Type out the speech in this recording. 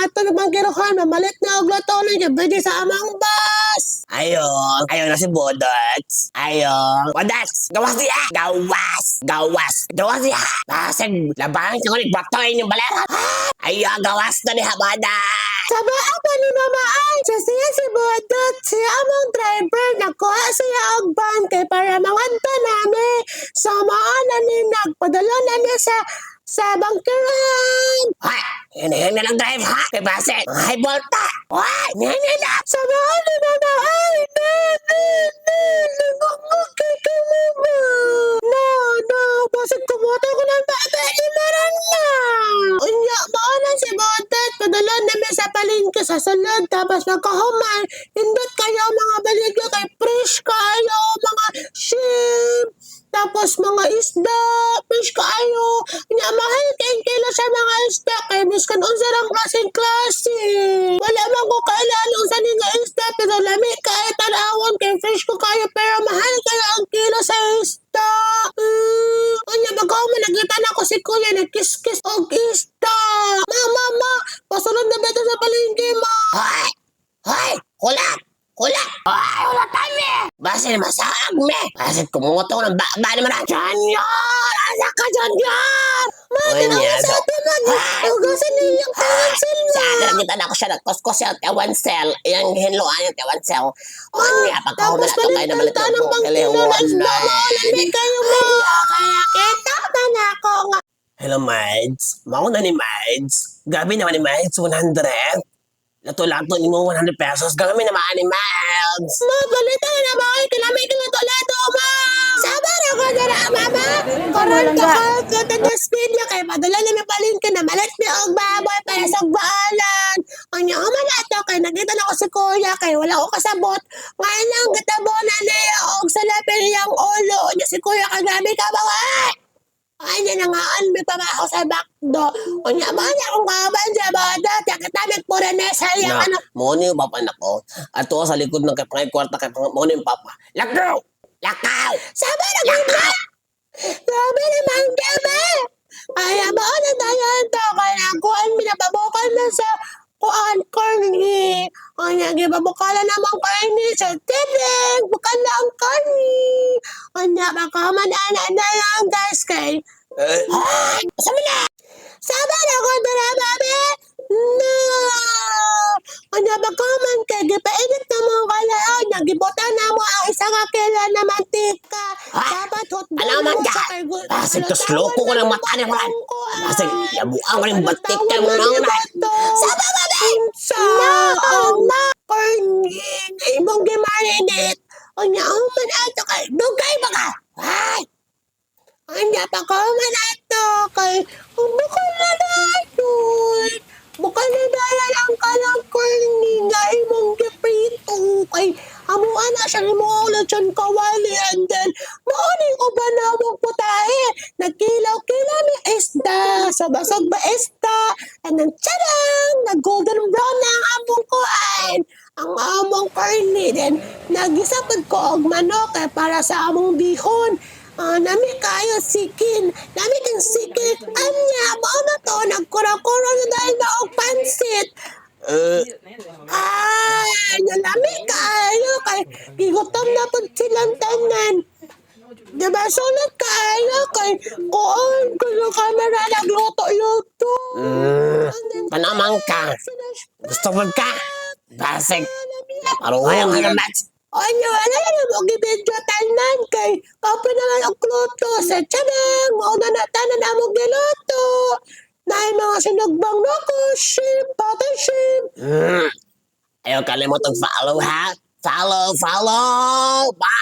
mga tulog mga kiruhan, mamalit na og latonon kay pwede sa amang bus. Ayaw na si Bodots. Bodots, gawas niya! Gawas niya! Basig, labahan siya kunig batoy yung balera. Gawas na niya, Bodots! Saba ako ni Mama Ay, siya si Bodot, siya among driver, nakuha siya og van kay para manganta nami. So maana ni nagpadala nami sa bangkeran. Hinahin na lang drive ha! Kay Basig, high volta! Hinahin na! Saba ni Mama Ay, nagmamagkay ka Mama. Basig kumuha ko ng baba, imaran na. Unya, maana si Bodot, padala nami sa palengke sa sulod, tapos magkahuman, hindot kayo mga baligya kay fresh kayo, mga shrimp, tapos mga isda, fresh kayo. Nya, mahal kayong kilo sa mga isda, kay miskan unsa lang klase. Wala man ko kailan unsa ni nga isda, pero lami kay tanawon, kay fresh ko kayo, pero mahal kayo ang kilo sa isda. Unya, magkahuman, nakita na ko si Kuya, nagkiskis og isda. Ma, pasunod na ba ito sa palengke, ma? Hoy! Kulat! Ulat kami! Basin masarag me! Basin kumutong ng baba naman na. Junior! Asa ka, Junior? Tinawa sa atin ugasan niyo yung tewansel mo. Sa akin nakita na ko siya nagkuskos yung tewansel. Yung hinluan yung tewansel. Tapos palit-palitan ng bangkilo na isda mo. Lamig kayo mo. Kaya kita ba na ako nga. Hello, Mides. Mauna ni Mides. Gabi naman ni Mides, 100. Lato-lato ni mo 100 pesos. Gagawin naman ni Mides. Mabalitan na ba kayo? Kilamay ka lato-lato, ma. Sabar ako dara, mama. Karoon ka sa video kay padala na palengke na malit ni og baboy para sa baalan. Anya man ato kay nakita na ko si Kuya kay wala ko kasabot. Ngayon lang gitabo na niya og salapin yang ulo. Nya si Kuya kagabi ka ba? Anya na nga may pamahaw sa bakdo. Anya ba niya kung kaban sa bada. Takatamik po na sa iyang anak. Muna yung papa na ko. At to sa likod ng kapangay kwarta kay muna yung papa. Lakaw! Sabi na ganda! Sabi naman gabi! Kaya ba na tayo ito? Kaya kuhan minapabukal na sa kuhan corny. Kaya gibabukalan naman corny sa tibig. Bukal na ang corny. Kanya baka manana na lang guys kay. Sabi na! Sabi na ko dara babi! No! Kanya baka man kay gipainit na mo kala. Nagibutan na mo ang isang kilo na mantika. Dapat hotdog Alaman mo ka! sa kay Basig tos loko ko ng mata ni Juan. Basig, yabuang ko ng batik kay mo nang Sabi babi! Na corny! Imong gimarinit. Kanya man ato kay dugay ba ka? Kanya pa ko man ato kay bukal na dayon. Bukal na dayon ang kalang corny nga imong giprito kay amuan na siya imong lechon kawali and then mauning uban na mong putahe. Nagkilaw-kilaw ni isda sa basog ba isda and then tadang nag-golden brown na ang among kuan. Ang among corny then nagisapad ko og manok para sa among bihon. Nami kayo sikin. Nami kang sikin. Anya, mao na to. Nagkura-kura na dahil na og pansit. Nalami kayo. Kay gigutom na po silang tanan. Diba, sulit kayo. Kay kuon, kuno kamera nagluto-luto. Panamang ka. Gusto mo ka? Basig. Paruhayang halamat. Ano, wala na mo gibidyo tanan kay kape na lang ang kluto sa tiyabang. Mauna na tanan na mo giluto. Na mga sinugbang nako, shrimp, butter shrimp. Ayaw kalimutang follow ha. Follow. Bye!